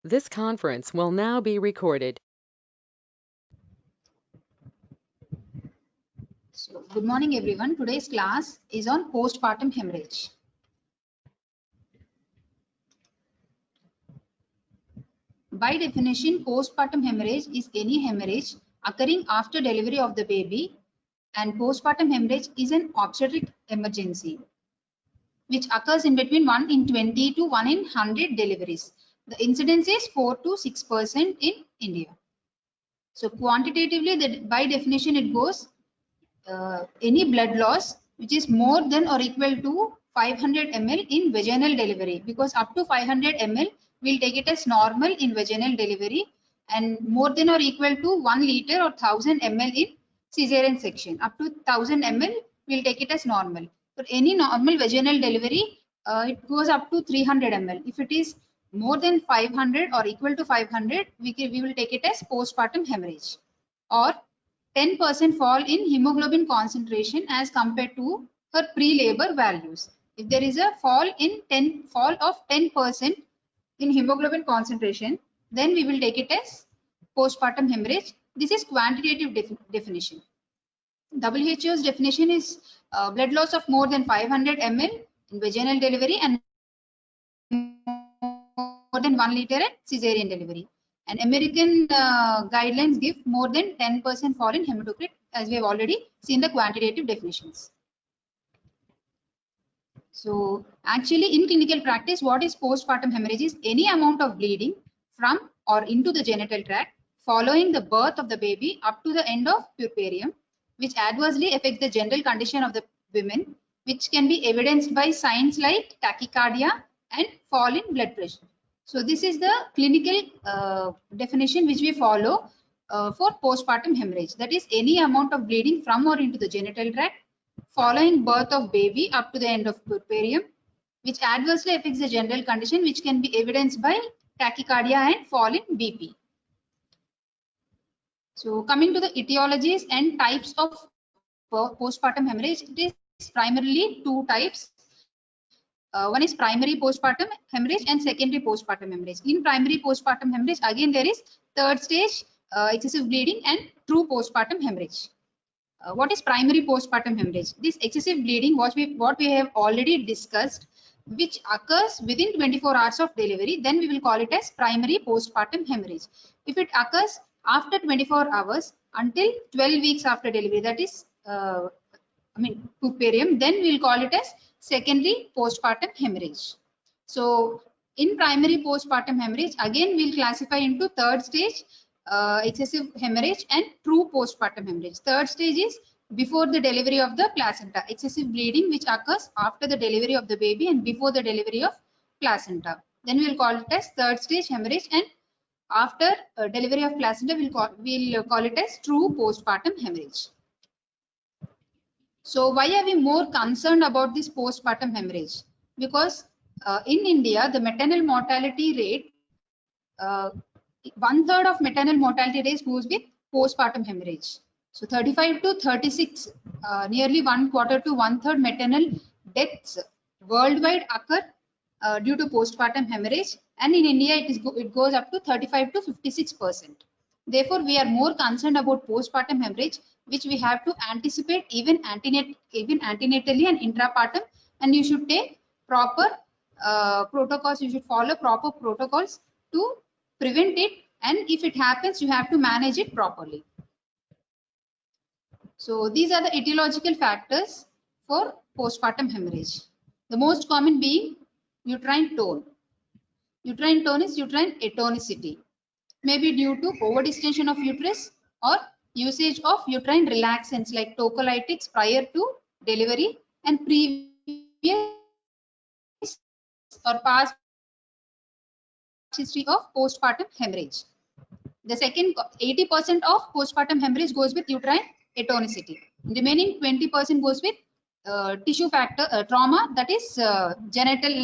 This conference will now be recorded. So, good morning everyone. Today's class is on postpartum hemorrhage. By definition, postpartum hemorrhage is any hemorrhage occurring after delivery of the baby, and postpartum hemorrhage is an obstetric emergency which occurs in between 1 in 20 to 1 in 100 deliveries. The incidence is 4 to 6% in India. So quantitatively, by definition, it goes any blood loss which is more than or equal to 500 ml in vaginal delivery, because up to 500 ml we'll take it as normal in vaginal delivery, and more than or equal to 1 liter or 1000 ml in cesarean section. Up to 1000 ml we'll take it as normal. For any normal vaginal delivery, it goes up to 300 ml. If it is more than 500 or equal to 500, we will take it as postpartum hemorrhage, or 10% fall in hemoglobin concentration as compared to her pre-labor values. If there is a fall of 10% in hemoglobin concentration, then we will take it as postpartum hemorrhage. This is quantitative definition. WHO's definition is blood loss of more than 500 ml in vaginal delivery and more than 1 liter at cesarean delivery. And American guidelines give more than 10% fall in hematocrit, as we have already seen the quantitative definitions. So actually in clinical practice, what is postpartum hemorrhage is any amount of bleeding from or into the genital tract following the birth of the baby up to the end of puerperium, which adversely affects the general condition of the women, which can be evidenced by signs like tachycardia and fall in blood pressure. So this is the clinical definition which we follow for postpartum hemorrhage. That is any amount of bleeding from or into the genital tract following birth of baby up to the end of puerperium, which adversely affects the general condition, which can be evidenced by tachycardia and fall in BP. So coming to the etiologies and types of postpartum hemorrhage, it is primarily two types. One is primary postpartum hemorrhage and secondary postpartum hemorrhage. In primary postpartum hemorrhage, again there is third stage excessive bleeding and true postpartum hemorrhage. What is primary postpartum hemorrhage? This excessive bleeding, what we have already discussed, which occurs within 24 hours of delivery, then we will call it as primary postpartum hemorrhage. If it occurs after 24 hours until 12 weeks after delivery, that is puerperium, then we will call it as secondary postpartum hemorrhage. So in primary postpartum hemorrhage, again we will classify into third stage excessive hemorrhage and true postpartum hemorrhage. Third stage is before the delivery of the placenta, excessive bleeding which occurs after the delivery of the baby and before the delivery of placenta. Then we will call it as third stage hemorrhage, and after delivery of placenta we'll call it as true postpartum hemorrhage. So why are we more concerned about this postpartum hemorrhage? Because in India, the maternal mortality rate, 1/3 of maternal mortality rates goes with postpartum hemorrhage. So 35 to 36, nearly 1/4 to 1/3 maternal deaths worldwide occur due to postpartum hemorrhage, and in India it goes up to 35 to 56%. Therefore, we are more concerned about postpartum hemorrhage, which we have to anticipate even antenatally and intrapartum, and you should take proper protocols. You should follow proper protocols to prevent it, and if it happens, you have to manage it properly. So these are the etiological factors for postpartum hemorrhage. The most common being uterine tone. Uterine tone is uterine atonicity, maybe due to overdistension of uterus or usage of uterine relaxants like tocolytics prior to delivery and previous or past history of postpartum hemorrhage. The second, 80% of postpartum hemorrhage goes with uterine atonicity. Remaining 20% goes with tissue factor trauma, that is genital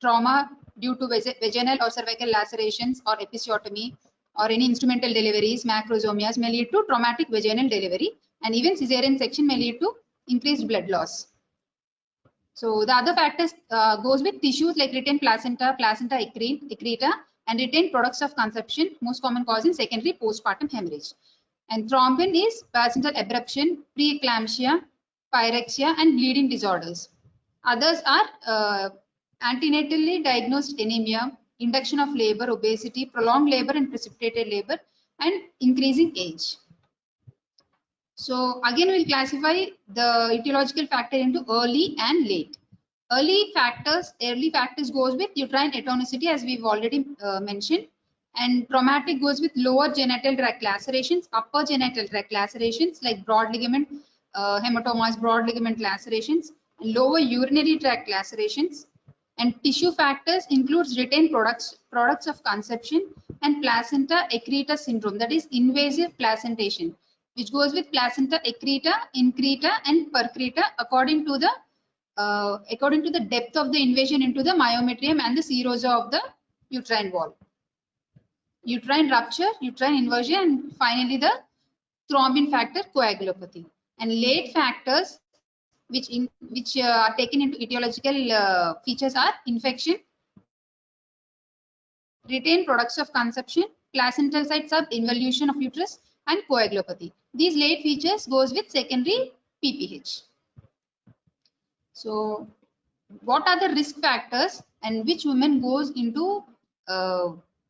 trauma due to vaginal or cervical lacerations or episiotomy, or any instrumental deliveries, macrosomias may lead to traumatic vaginal delivery, and even cesarean section may lead to increased blood loss. So the other factors goes with tissues like retained placenta, placenta accreta, and retain products of conception, most common cause in secondary postpartum hemorrhage. And thrombin is placental abruption, preeclampsia, pyrexia, and bleeding disorders. Others are antenatally diagnosed anemia, induction of labor, obesity, prolonged labor and precipitated labor, and increasing age. So again, we'll classify the etiological factor into early and late. Early factors goes with uterine atonicity, as we've already mentioned, and traumatic goes with lower genital tract lacerations, upper genital tract lacerations like broad ligament hematomas, broad ligament lacerations, and lower urinary tract lacerations. And tissue factors includes retained products of conception and placenta accreta syndrome, that is invasive placentation, which goes with placenta accreta, increta, and percreta according to the depth of the invasion into the myometrium and the serosa of the uterine wall. Uterine rupture, uterine inversion, and finally the thrombin factor coagulopathy. And late factors which are taken into etiological features are infection, retained products of conception, placental site sub-involution of uterus, and coagulopathy. These late features goes with secondary PPH. So what are the risk factors and which women goes into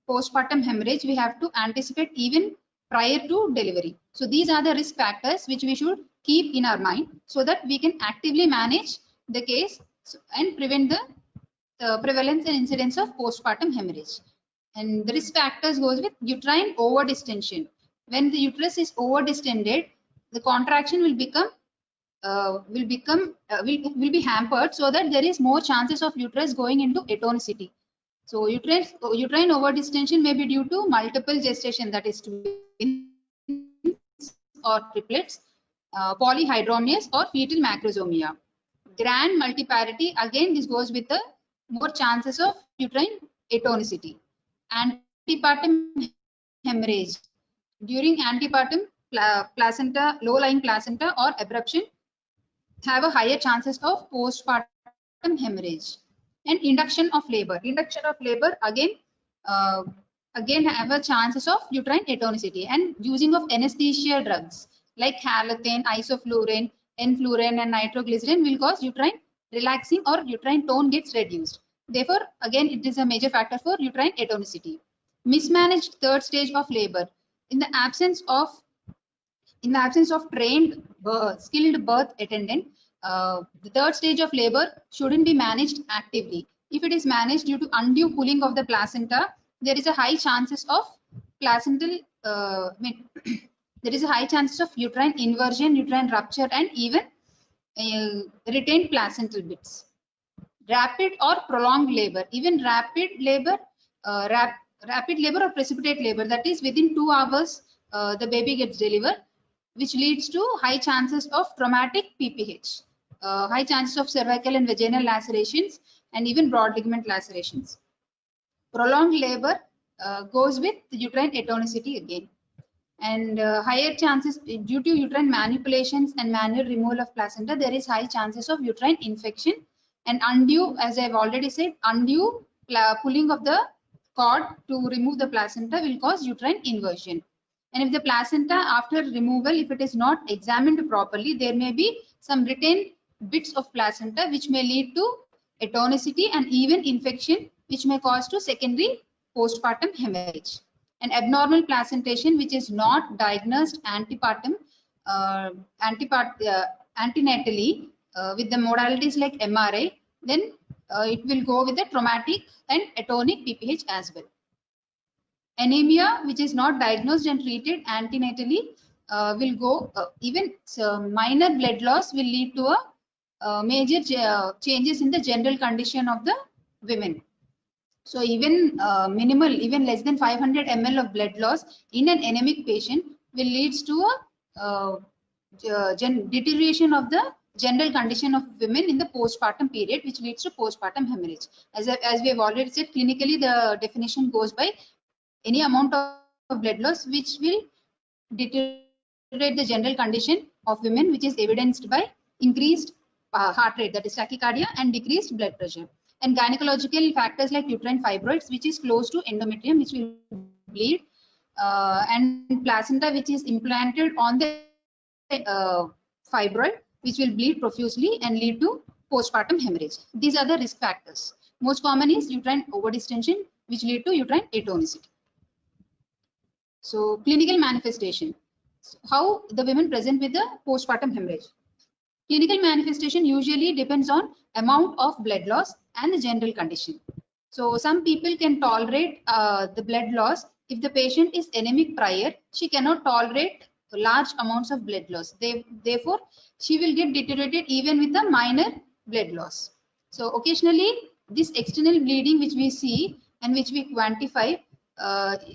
postpartum hemorrhage? We have to anticipate even prior to delivery. So these are the risk factors which we should keep in our mind so that we can actively manage the case and prevent the prevalence and incidence of postpartum hemorrhage. And the risk factors goes with uterine overdistension. When the uterus is overdistended, the contraction will be hampered, so that there is more chances of uterus going into atonicity. So uterine overdistension may be due to multiple gestation, that is twins or triplets, polyhydramnios or fetal macrosomia. Grand multiparity, again this goes with the more chances of uterine atonicity. Antepartum hemorrhage. During antepartum, placenta, low-lying placenta or abruption have a higher chances of postpartum hemorrhage. And induction of labor. Induction of labor again have a chances of uterine atonicity. And using of anesthesia drugs like halothane, isoflurane, enflurane, and nitroglycerin will cause uterine relaxing or uterine tone gets reduced. Therefore, again, it is a major factor for uterine atonicity. Mismanaged third stage of labor. In the absence of trained skilled birth attendant, the third stage of labor shouldn't be managed actively. If it is managed due to undue pulling of the placenta, there is a high chances of placental there is a high chances of uterine inversion, uterine rupture, and even retained placental bits. Rapid or prolonged labor. Even rapid labor or precipitate labor, that is within 2 hours the baby gets delivered, which leads to high chances of traumatic PPH, high chances of cervical and vaginal lacerations, and even broad ligament lacerations. Prolonged labor goes with uterine atonicity again. And higher chances due to uterine manipulations and manual removal of placenta, there is high chances of uterine infection, and undue, as I've already said, undue pulling of the cord to remove the placenta will cause uterine inversion. And if the placenta after removal, if it is not examined properly, there may be some retained bits of placenta which may lead to atonicity and even infection, which may cause to secondary postpartum hemorrhage. And abnormal placentation which is not diagnosed antepartum, antenatally with the modalities like MRI, then it will go with the traumatic and atonic PPH as well. Anemia which is not diagnosed and treated antenatally will go, even minor blood loss will lead to a major changes in the general condition of the women. So even minimal, even less than 500 ml of blood loss in an anemic patient will lead to a deterioration of the general condition of women in the postpartum period, which leads to postpartum hemorrhage. As we have already said, clinically the definition goes by any amount of blood loss which will deteriorate the general condition of women, which is evidenced by increased heart rate, that is tachycardia, and decreased blood pressure. And gynecological factors like uterine fibroids, which is close to endometrium, which will bleed, and placenta, which is implanted on the fibroid, which will bleed profusely and lead to postpartum hemorrhage. These are the risk factors. Most common is uterine overdistension, which lead to uterine atonicity. So clinical manifestation. How the women present with the postpartum hemorrhage. Clinical manifestation usually depends on amount of blood loss and the general condition. So some people can tolerate the blood loss. If the patient is anemic prior, she cannot tolerate large amounts of blood loss. Therefore, she will get deteriorated even with a minor blood loss. So occasionally, this external bleeding which we see and which we quantify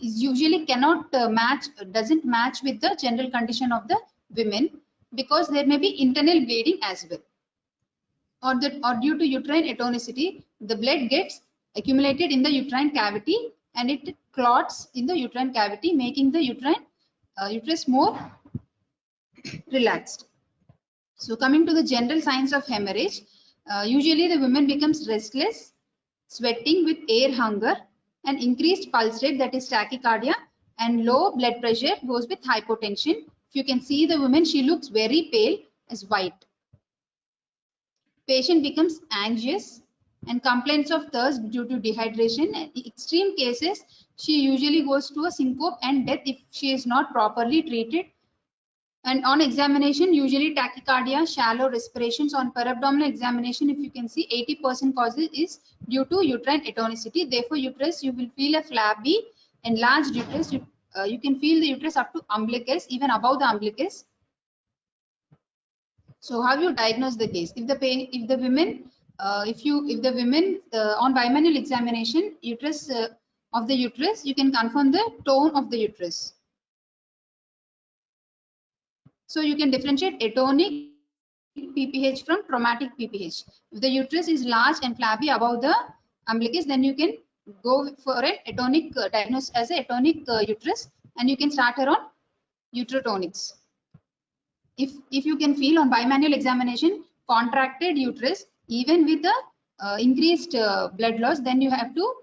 is usually cannot doesn't match with the general condition of the women, because there may be internal bleeding as well. Or due to uterine atonicity, the blood gets accumulated in the uterine cavity and it clots in the uterine cavity, making the uterus more relaxed. So coming to the general signs of hemorrhage, usually the woman becomes restless, sweating with air hunger, and increased pulse rate, that is tachycardia, and low blood pressure goes with hypotension. If you can see the woman, she looks very pale as white. Patient becomes anxious and complains of thirst due to dehydration. In extreme cases, she usually goes to a syncope and death if she is not properly treated. And on examination, usually tachycardia, shallow respirations. On per-abdominal examination, if you can see, 80% causes is due to uterine atonicity. Therefore, uterus, you will feel a flabby, enlarged uterus. You can feel the uterus up to umbilicus, even above the umbilicus. So how you diagnose the case? If the women on bimanual examination of the uterus, you can confirm the tone of the uterus. So you can differentiate atonic PPH from traumatic PPH. If the uterus is large and flabby above the umbilicus, then you can go for an atonic diagnosis as a atonic uterus, and you can start her on uterotonics. If you can feel on bimanual examination contracted uterus even with the increased blood loss, then you have to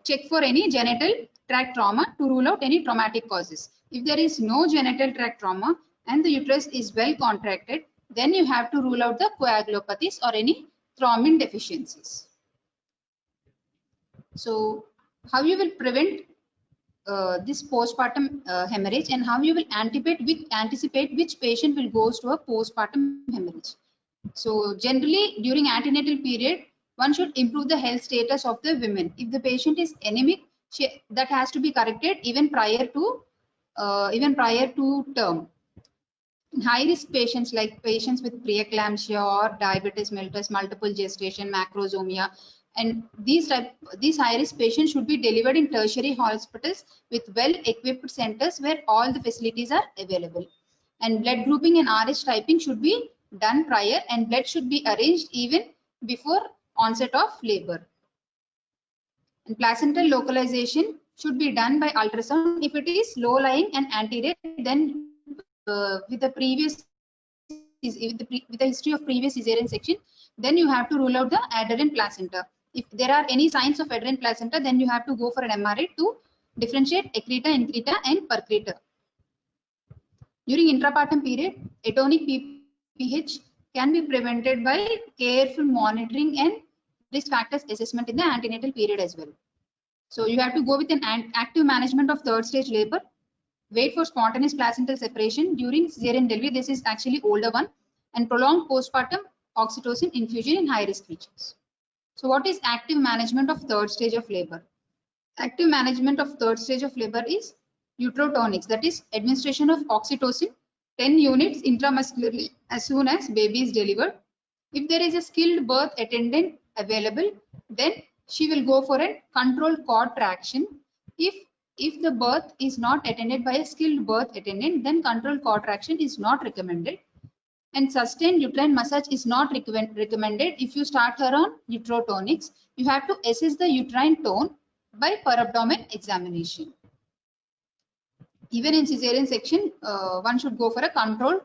check for any genital tract trauma to rule out any traumatic causes. If there is no genital tract trauma and the uterus is well contracted, then you have to rule out the coagulopathies or any thrombin deficiencies. So how you will prevent this postpartum hemorrhage, and how you will anticipate which patient will go to a postpartum hemorrhage. So generally during antenatal period, one should improve the health status of the women. If the patient is anemic, that has to be corrected even prior to term. High risk patients like patients with preeclampsia or diabetes mellitus, multiple gestation, macrosomia, and these high risk patients should be delivered in tertiary hospitals with well equipped centers where all the facilities are available. And blood grouping and RH typing should be done prior, and blood should be arranged even before onset of labor. And placental localization should be done by ultrasound. If it is low lying and anterior, then with a history of previous cesarean section, then you have to rule out the adherent placenta. If there are any signs of adherent placenta, then you have to go for an MRI to differentiate accreta, increta, and percreta. During intrapartum period, atonic PPH can be prevented by careful monitoring and risk factors assessment in the antenatal period as well. So you have to go with an active management of third stage labor. Wait for spontaneous placental separation during cesarean delivery. This is actually older one. And prolonged postpartum oxytocin infusion in high risk features. So what is active management of third stage of labor? Active management of third stage of labor is uterotonics, that is administration of oxytocin 10 units intramuscularly as soon as baby is delivered. If there is a skilled birth attendant available, then she will go for a controlled cord traction. If the birth is not attended by a skilled birth attendant, then controlled cord traction is not recommended. And sustained uterine massage is not recommended if you start her on uterotonics. You have to assess the uterine tone by per-abdomen examination. Even in cesarean section, one should go for a controlled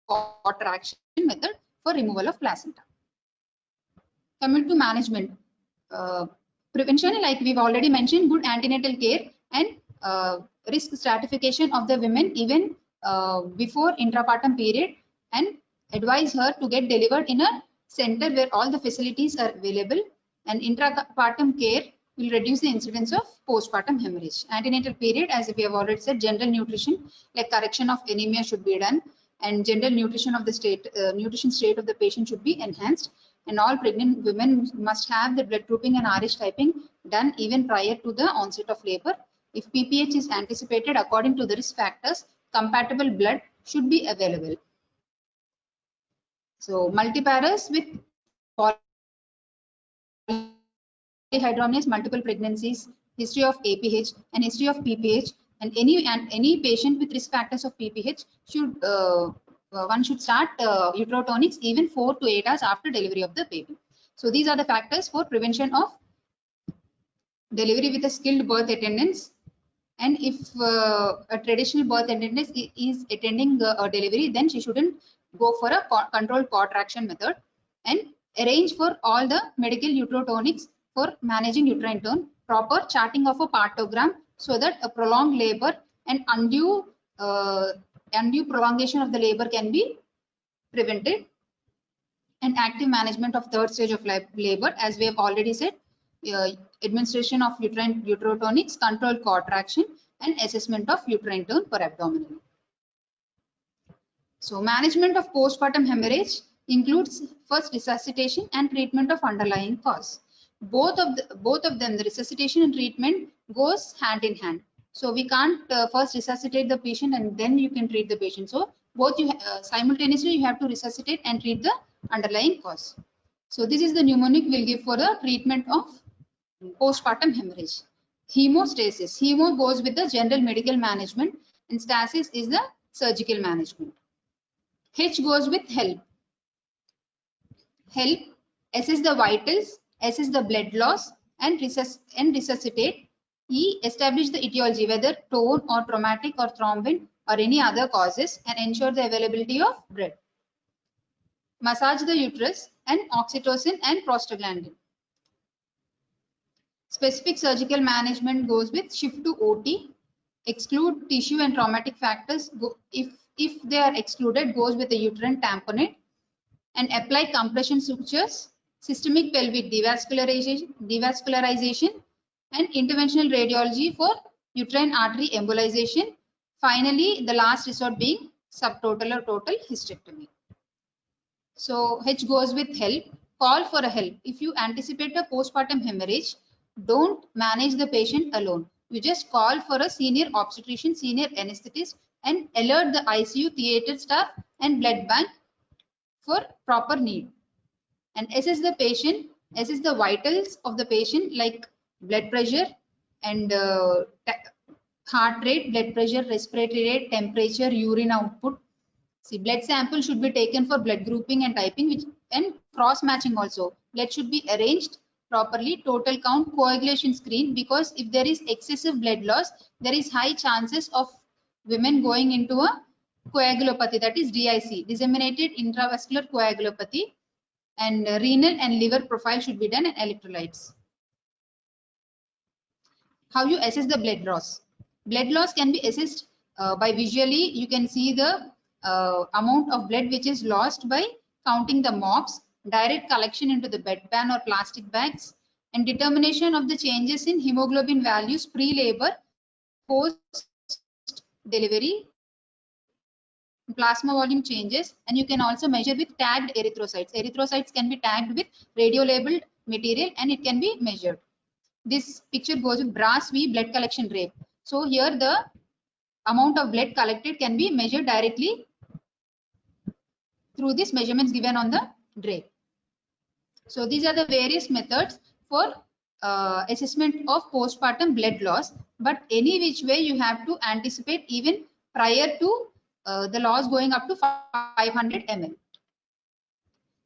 cord traction method for removal of placenta. Coming to management, prevention, like we've already mentioned, good antenatal care and risk stratification of the women even before intrapartum period, and advise her to get delivered in a center where all the facilities are available, and intrapartum care will reduce the incidence of postpartum hemorrhage. Antenatal period, as we have already said, general nutrition like correction of anemia should be done, and general nutrition of the nutrition state of the patient should be enhanced, and all pregnant women must have the blood grouping and RH typing done even prior to the onset of labor. If PPH is anticipated according to the risk factors, compatible blood should be available. So multiparous with polyhydramnios, multiple pregnancies, history of APH and history of PPH, and any patient with risk factors of PPH should one should start uterotonics even 4 to 8 hours after delivery of the baby. So these are the factors for prevention of delivery with a skilled birth attendants. And if a traditional birth attendant is attending a delivery, then she shouldn't go for a controlled contraction method, and arrange for all the medical uterotonics for managing uterine tone, proper charting of a partogram so that a prolonged labor and undue prolongation of the labor can be prevented, and active management of third stage of labor, as we have already said, administration of uterine uterotonics, controlled contraction, and assessment of uterine tone per abdominal. So management of postpartum hemorrhage includes first resuscitation and treatment of underlying cause. Both of them, the resuscitation and treatment goes hand in hand. So we can't first resuscitate the patient and then you can treat the patient. So both you simultaneously you have to resuscitate and treat the underlying cause. So this is the mnemonic we'll give for the treatment of postpartum hemorrhage. Hemostasis. Hemo goes with the general medical management and stasis is the surgical management. H goes with help. Help, assess the vitals, assess the blood loss, and resuscitate. E, establish the etiology, whether tone or traumatic or thrombin or any other causes, and ensure the availability of blood. Massage the uterus and oxytocin and prostaglandin. Specific surgical management goes with shift to OT, exclude tissue and traumatic factors. If they are excluded, goes with the uterine tamponade, and apply compression sutures, systemic pelvic devascularization, and interventional radiology for uterine artery embolization. Finally, the last resort being subtotal or total hysterectomy. So H goes with help. Call for a help. If you anticipate a postpartum hemorrhage, don't manage the patient alone. You just call for a senior obstetrician, senior anesthetist, and alert the ICU, theater staff, and blood bank for proper need. And assess the patient, assess the vitals of the patient like blood pressure and heart rate, blood pressure, respiratory rate, temperature, urine output. See, blood sample should be taken for blood grouping and typing, and cross matching also. Blood should be arranged properly, total count, coagulation screen, because if there is excessive blood loss, there is high chances of women going into a coagulopathy, that is DIC, disseminated intravascular coagulopathy, and renal and liver profile should be done, and electrolytes. How you assess the blood loss? Blood loss can be assessed by visually. You can see the amount of blood which is lost by counting the mops, direct collection into the bedpan or plastic bags, and determination of the changes in hemoglobin values pre-labor, post-delivery, plasma volume changes, and you can also measure with tagged erythrocytes. Erythrocytes can be tagged with radio-labeled material and it can be measured. This picture goes with brass V blood collection drape. So here the amount of blood collected can be measured directly through these measurements given on the drape. So these are the various methods for assessment of postpartum blood loss, but any which way you have to anticipate even prior to the loss going up to 500 ml.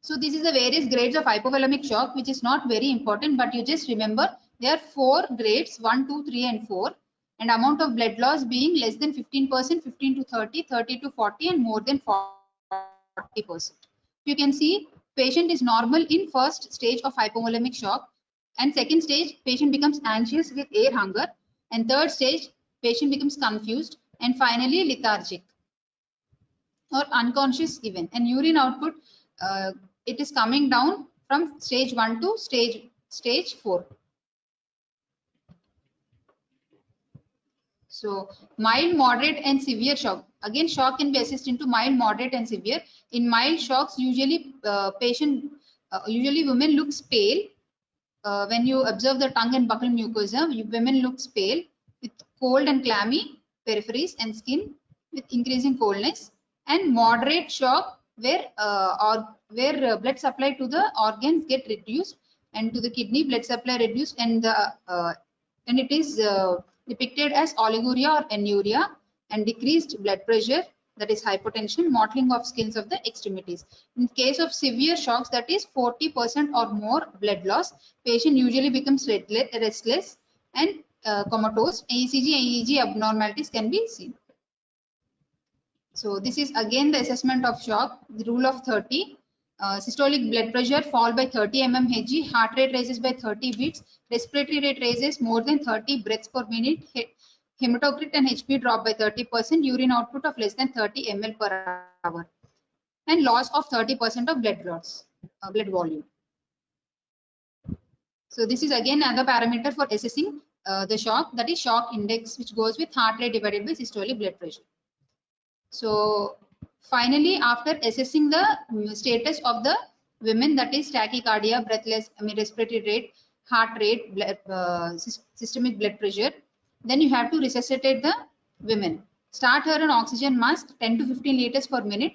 So this is the various grades of hypothalamic shock, which is not very important, but you just remember there are 4 grades, 1, 2, 3 and 4, and amount of blood loss being less than 15%, 15 to 30, 30 to 40 and more than 40%. You can see patient is normal in first stage of hypovolemic shock, and second stage patient becomes anxious with air hunger, and third stage patient becomes confused, and finally lethargic or unconscious even. And urine output, it is coming down from stage 1 to stage 4. So mild, moderate and severe shock. Again, shock can be assessed into mild, moderate and severe. In mild shocks, usually usually women looks pale. When you observe the tongue and buccal mucosa, women looks pale with cold and clammy peripheries and skin with increasing coldness. And moderate shock where blood supply to the organs get reduced, and to the kidney blood supply reduced, and it is depicted as oliguria or anuria, and decreased blood pressure, that is hypotension, mottling of skins of the extremities. In case of severe shocks, that is 40% or more blood loss, patient usually becomes restless and comatose. ECG and EEG abnormalities can be seen. So this is again the assessment of shock, the rule of 30. Systolic blood pressure fall by 30 mmHg, heart rate rises by 30 beats, respiratory rate rises more than 30 breaths per minute, hematocrit and HP drop by 30%, urine output of less than 30 ml per hour, and loss of 30% of blood volume. So this is again another parameter for assessing the shock, that is shock index, which goes with heart rate divided by systolic blood pressure. So finally, after assessing the status of the women, that is tachycardia, breathless, respiratory rate, heart rate, systemic blood pressure, then you have to resuscitate the women. Start her an oxygen mask 10 to 15 liters per minute.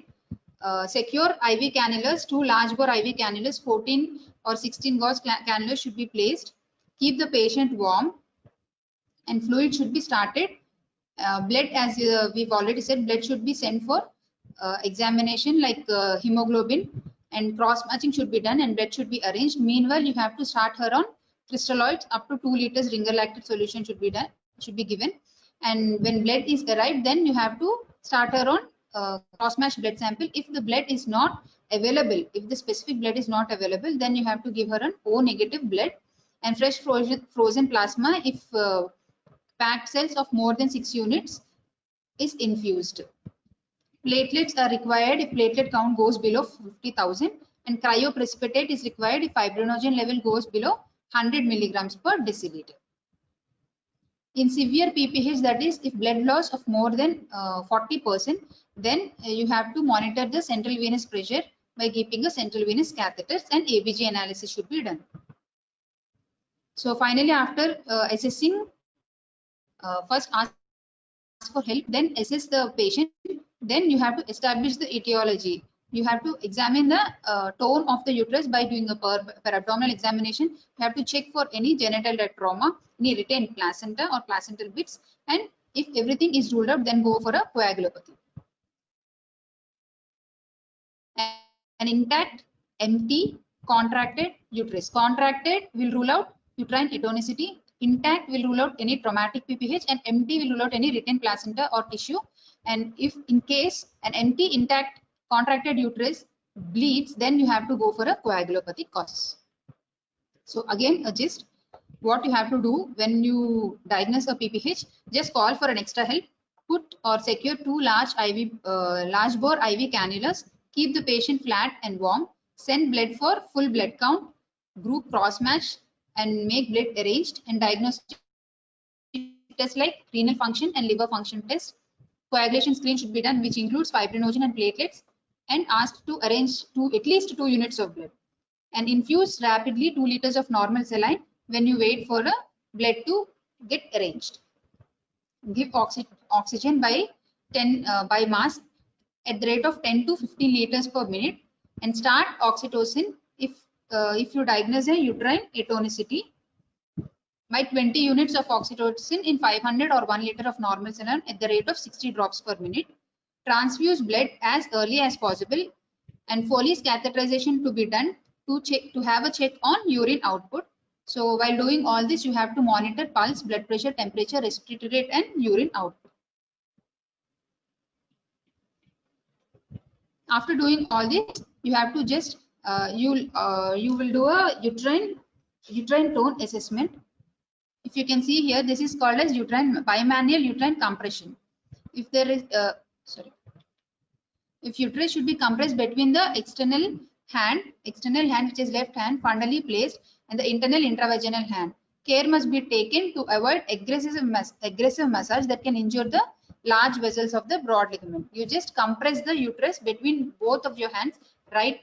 Secure IV cannulas, 2 large bore IV cannulas, 14 or 16 gauge cannulas should be placed. Keep the patient warm, and fluid should be started. Blood, as we've already said, blood should be sent for examination, like hemoglobin, and cross matching should be done, and blood should be arranged. Meanwhile, you have to start her on crystalloids. Up to 2 liters ringer lactate solution should be given. And when blood is arrived, then you have to start her on cross match blood sample. If the blood is not available, if the specific blood is not available, then you have to give her an O negative blood, and fresh frozen plasma if packed cells of more than 6 units is infused. Platelets are required if platelet count goes below 50,000, and cryoprecipitate is required if fibrinogen level goes below 100 milligrams per deciliter. In severe PPH, that is if blood loss of more than 40%, then you have to monitor the central venous pressure by keeping a central venous catheter, and ABG analysis should be done. So finally, after assessing, first ask for help, then assess the patient, then you have to establish the etiology. You have to examine the tone of the uterus by doing a per-abdominal examination. You have to check for any genital trauma, any retained placenta or placental bits, and if everything is ruled out, then go for a coagulopathy. An intact, empty, contracted uterus. Contracted will rule out uterine atonicity. Intact will rule out any traumatic PPH, and empty will rule out any retained placenta or tissue. And if in case an empty, intact, contracted uterus bleeds, then you have to go for a coagulopathy cause. So again, a gist, what you have to do when you diagnose a PPH, just call for an extra help. Put or secure 2 large bore IV cannulas. Keep the patient flat and warm. Send blood for full blood count. Group cross match and make blood arranged, and diagnostic tests like renal function and liver function test. Coagulation screen should be done, which includes fibrinogen and platelets, and asked to arrange at least 2 units of blood, and infuse rapidly 2 liters of normal saline when you wait for the blood to get arranged. Give oxygen by mask at the rate of 10 to 15 liters per minute, and start oxytocin if you diagnose a uterine atonicity by 20 units of oxytocin in 500 or 1 liter of normal saline at the rate of 60 drops per minute. Transfuse blood as early as possible, and Foley's catheterization to be done to have a check on urine output. So while doing all this, you have to monitor pulse, blood pressure, temperature, respiratory rate, and urine output. After doing all this, you have to just you will do a uterine tone assessment. If you can see here, this is called as bimanual uterine compression. If there is if uterus should be compressed between the external hand which is left hand fundally placed, and the internal intravaginal hand. Care must be taken to avoid aggressive massage that can injure the large vessels of the broad ligament. You just compress the uterus between both of your hands, right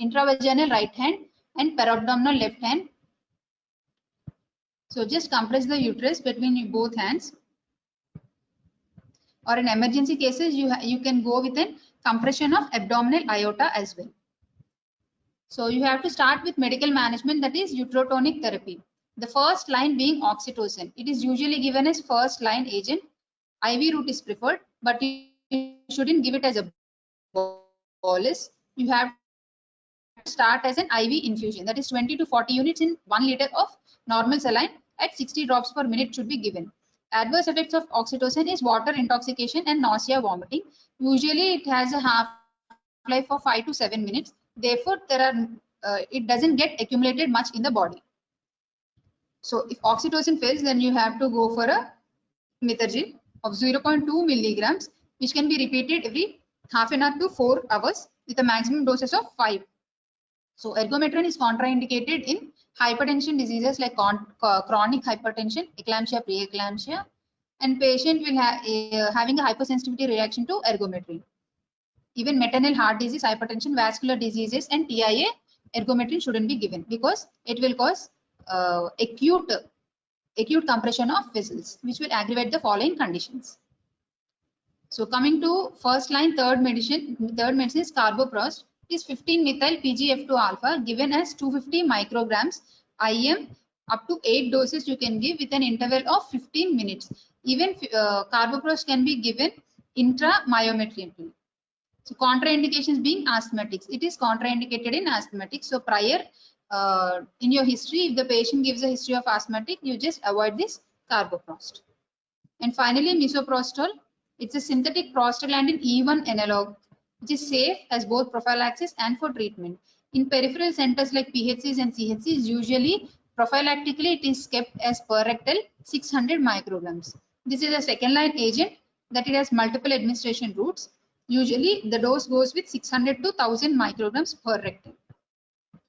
intravaginal right hand and perabdominal left hand. So just compress the uterus between both hands. Or in emergency cases, you can go with a compression of abdominal aorta as well. So you have to start with medical management, that is uterotonic therapy. The first line being oxytocin. It is usually given as first line agent. IV route is preferred, but you shouldn't give it as a bolus. You have to start as an IV infusion, that is 20 to 40 units in 1 liter of normal saline at 60 drops per minute should be given. Adverse effects of oxytocin is water intoxication and nausea, vomiting. Usually it has a half-life of 5 to 7 minutes. Therefore, it doesn't get accumulated much in the body. So if oxytocin fails, then you have to go for a Mithirgine of 0.2 milligrams, which can be repeated every half an hour to 4 hours with a maximum doses of 5. So ergometrin is contraindicated in hypertension diseases like chronic hypertension, eclampsia, preeclampsia, and patient will having a hypersensitivity reaction to ergometrin. Even maternal heart disease, hypertension, vascular diseases, and TIA, ergometrin shouldn't be given because it will cause acute compression of vessels, which will aggravate the following conditions. So coming to first line, third medicine is carboprost. It is 15-methyl PGF2 alpha given as 250 micrograms IM. Up to 8 doses you can give with an interval of 15 minutes. Even carboprost can be given intramyometrically. So contraindications being asthmatics. It is contraindicated in asthmatics. So prior in your history, if the patient gives a history of asthmatic, you just avoid this carboprost. And finally, misoprostol. It's a synthetic prostaglandin E1 analog, which is safe as both prophylaxis and for treatment. In peripheral centers like PHCs and CHCs, usually prophylactically it is kept as per rectal 600 micrograms. This is a second line agent that it has multiple administration routes. Usually the dose goes with 600 to 1000 micrograms per rectal.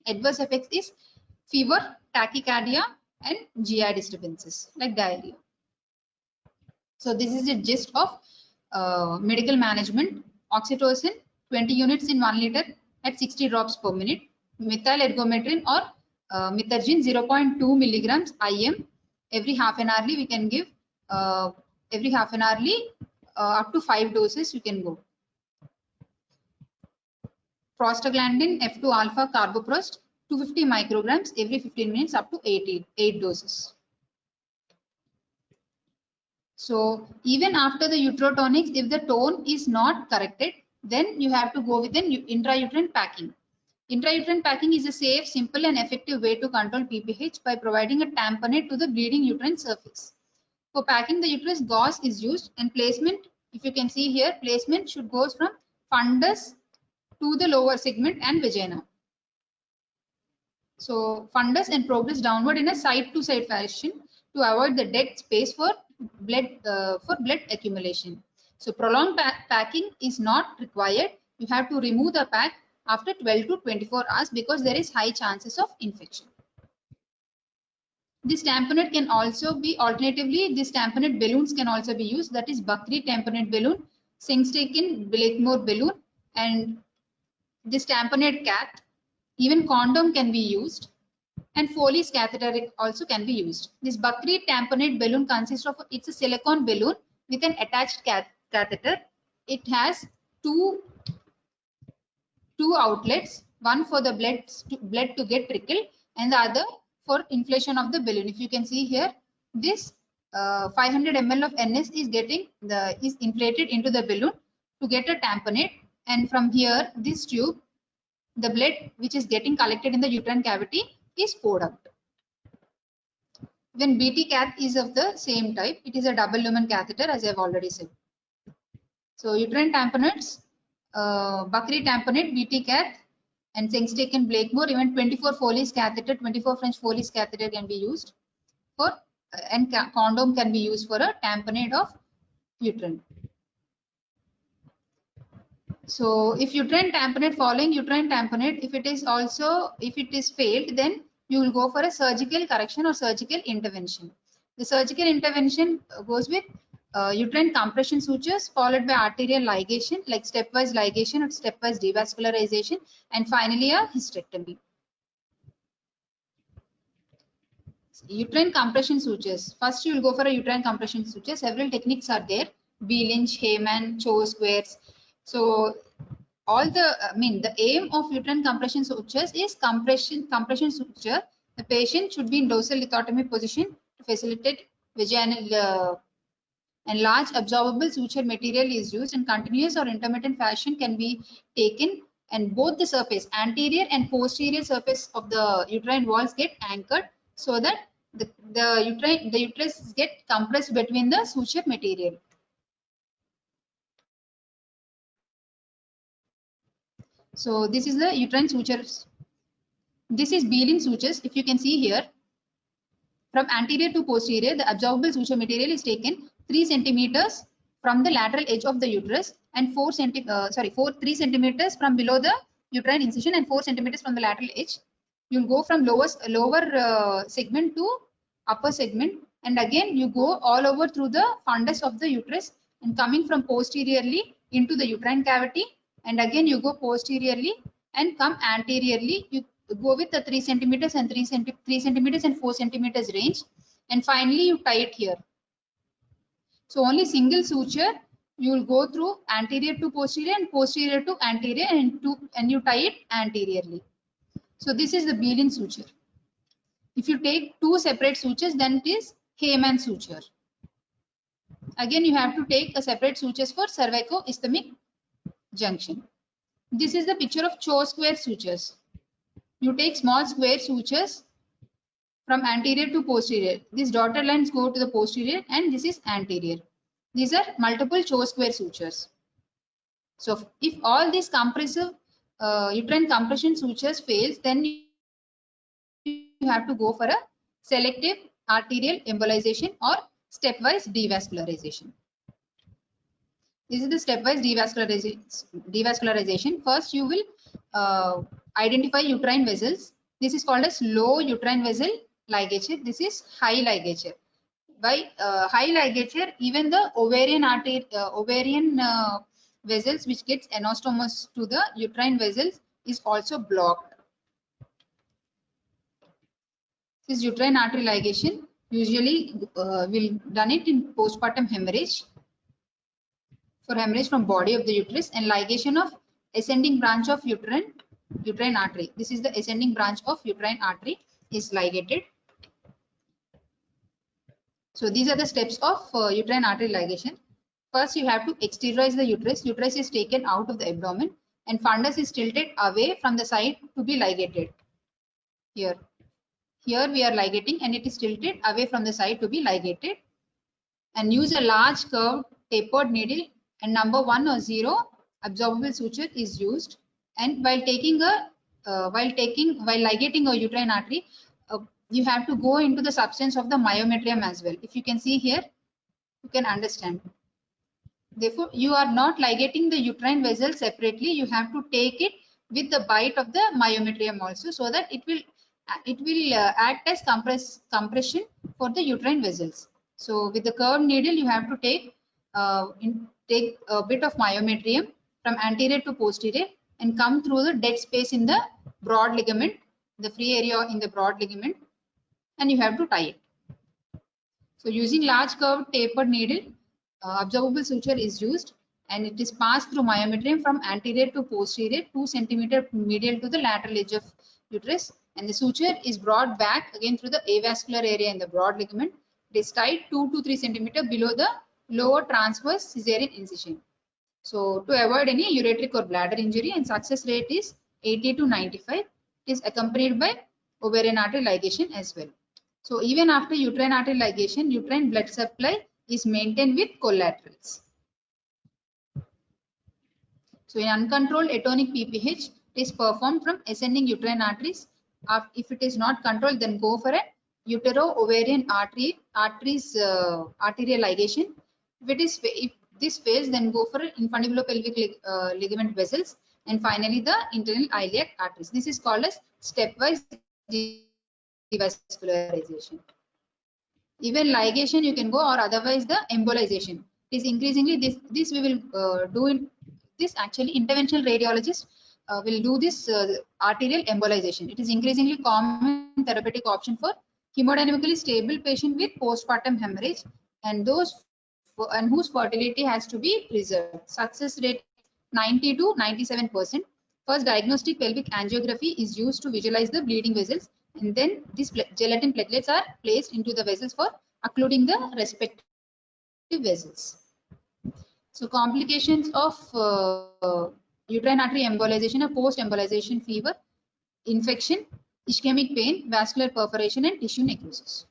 Adverse effects is fever, tachycardia, and GI disturbances like diarrhea. So this is the gist of medical management. Oxytocin 20 units in 1 liter at 60 drops per minute. Methyl ergometrin or Mithirgine 0.2 milligrams IM. Every half an hourly we can give. Every half an hourly up to 5 doses you can go. Prostaglandin F2 alpha carboprost 250 micrograms every 15 minutes up to 8 doses. So even after the uterotonics, if the tone is not corrected, then you have to go with an intrauterine packing. Intrauterine packing is a safe, simple and effective way to control PPH by providing a tamponade to the bleeding uterine surface. For packing the uterus, gauze is used, and placement, if you can see here, placement should go from fundus to the lower segment and vagina. So fundus and progress downward in a side-to-side fashion to avoid the dead space for blood accumulation. So prolonged packing is not required. You have to remove the pack after 12 to 24 hours because there is high chances of infection. This tamponade can also be, alternatively, this tamponade balloons can also be used. That is Bakri tamponade balloon, Sengstaken Blakemore balloon, and this tamponade cath. Even condom can be used, and Foley's catheter also can be used. This Bakri tamponade balloon consists of, it's a silicone balloon with an attached catheter. It has two outlets, one for the blood to get trickled and the other for inflation of the balloon. If you can see here, this 500 ml of NS is inflated into the balloon to get a tamponade, and from here this tube, the blood which is getting collected in the uterine cavity is poured out. When BT cath is of the same type, it is a double lumen catheter, as I have already said. So uterine tamponades, Bakri tamponade, BT cath, and Sengstake and Blakemore. Even 24 Foley's catheter, 24 French Foley's catheter can be used for, and condom can be used for a tamponade of uterine. So if uterine tamponade, following uterine tamponade, if it is failed, then you will go for a surgical correction or surgical intervention. The surgical intervention goes with uterine compression sutures followed by arterial ligation, like stepwise ligation or stepwise devascularization, and finally a hysterectomy. Uterine compression sutures. First, you will go for a uterine compression suture. Several techniques are there: B-Lynch, Hayman, Cho squares. So the aim of uterine compression sutures is compression suture. The patient should be in dorsal lithotomy position to facilitate vaginal and large absorbable suture material is used, and continuous or intermittent fashion can be taken, and both the surface, anterior and posterior surface of the uterine walls get anchored so that the uterus get compressed between the suture material. So this is the uterine sutures. This is B-Lynch sutures. If you can see here, from anterior to posterior, the absorbable suture material is taken 3 centimeters from the lateral edge of the uterus and 3 centimeters from below the uterine incision and 4 centimeters from the lateral edge. You'll go from lower segment to upper segment, and again you go all over through the fundus of the uterus and coming from posteriorly into the uterine cavity, and again you go posteriorly and come anteriorly. You go with the 3 centimeters and 3 centimeters and 4 centimeters range, and finally you tie it here. So only single suture you will go through anterior to posterior and posterior to anterior, and you tie it anteriorly. So this is the B-Lynch suture. If you take 2 separate sutures, then it is Hayman suture. Again you have to take a separate sutures for cervico-ischemic junction. This is the picture of Cho square sutures. You take small square sutures from anterior to posterior. These dotted lines go to the posterior and this is anterior. These are multiple Cho square sutures. So if all these compressive uterine compression sutures fails, then you have to go for a selective arterial embolization or stepwise devascularization. This is the stepwise devascularization. First, you will identify uterine vessels. This is called as low uterine vessel ligature. This is high ligature. By high ligature, even the ovarian vessels which gets anastomos to the uterine vessels is also blocked. This is uterine artery ligation. Usually, we'll done it in postpartum hemorrhage. For hemorrhage from body of the uterus, and ligation of ascending branch of uterine artery. This is the ascending branch of uterine artery is ligated. So these are the steps of uterine artery ligation. First, you have to exteriorize the uterus. Uterus is taken out of the abdomen and fundus is tilted away from the side to be ligated. Here we are ligating and it is tilted away from the side to be ligated. And use a large curved tapered needle, and number 1 or 0 absorbable suture is used. And while ligating a uterine artery, you have to go into the substance of the myometrium as well. If you can see here, you can understand. Therefore, you are not ligating the uterine vessel separately. You have to take it with the bite of the myometrium also, so that it will act as compression for the uterine vessels. So with the curved needle, you have to take a bit of myometrium from anterior to posterior and come through the dead space in the broad ligament, the free area in the broad ligament, and you have to tie it. So using large curved tapered needle, absorbable suture is used, and it is passed through myometrium from anterior to posterior 2 centimeter medial to the lateral edge of uterus, and the suture is brought back again through the avascular area in the broad ligament. It is tied 2 to 3 centimeter below the lower transverse caesarean incision. So to avoid any ureteric or bladder injury, and success rate is 80 to 95. It is accompanied by ovarian artery ligation as well. So even after uterine artery ligation, uterine blood supply is maintained with collaterals. So in uncontrolled atonic PPH, It is performed from ascending uterine arteries. If it is not controlled, then go for a utero-ovarian arteries arterial ligation. If this fails, then go for infundibulopelvic ligament vessels, and finally the internal iliac arteries. This is called as stepwise devascularization. Even ligation you can go, or otherwise the embolization. It is increasingly this we will do in this. Actually, interventional radiologists will do this arterial embolization. It is increasingly common therapeutic option for hemodynamically stable patient with postpartum hemorrhage and those whose fertility has to be preserved. Success rate 90 to 97%. First, diagnostic pelvic angiography is used to visualize the bleeding vessels, and then these gelatin platelets are placed into the vessels for occluding the respective vessels. So complications of uterine artery embolization are post-embolization fever, infection, ischemic pain, vascular perforation, and tissue necrosis.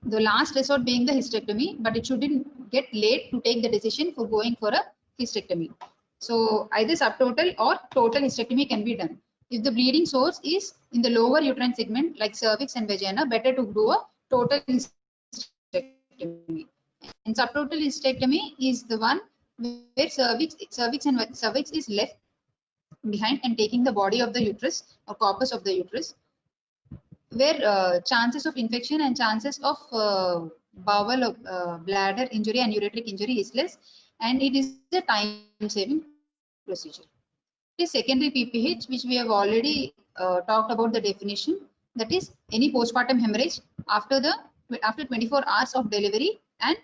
The last resort being the hysterectomy, but it shouldn't get late to take the decision for going for a hysterectomy. So either subtotal or total hysterectomy can be done. If the bleeding source is in the lower uterine segment like cervix and vagina, better to do a total hysterectomy. And subtotal hysterectomy is the one where cervix is left behind and taking the body of the uterus or corpus of the uterus, where chances of infection and chances of bowel bladder injury and ureteric injury is less, and it is a time-saving procedure. It is secondary PPH, which we have already talked about the definition. That is any postpartum hemorrhage after 24 hours of delivery and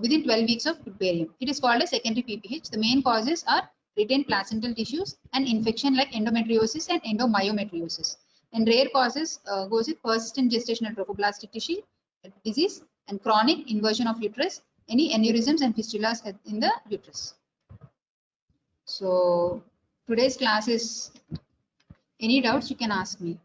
within 12 weeks of puerperium. It is called a secondary PPH. The main causes are retained placental tissues and infection like endometriosis and endomyometriosis. And rare causes goes with persistent gestational trophoblastic tissue disease and chronic inversion of uterus, any aneurysms and fistulas in the uterus. So today's class is, any doubts you can ask me.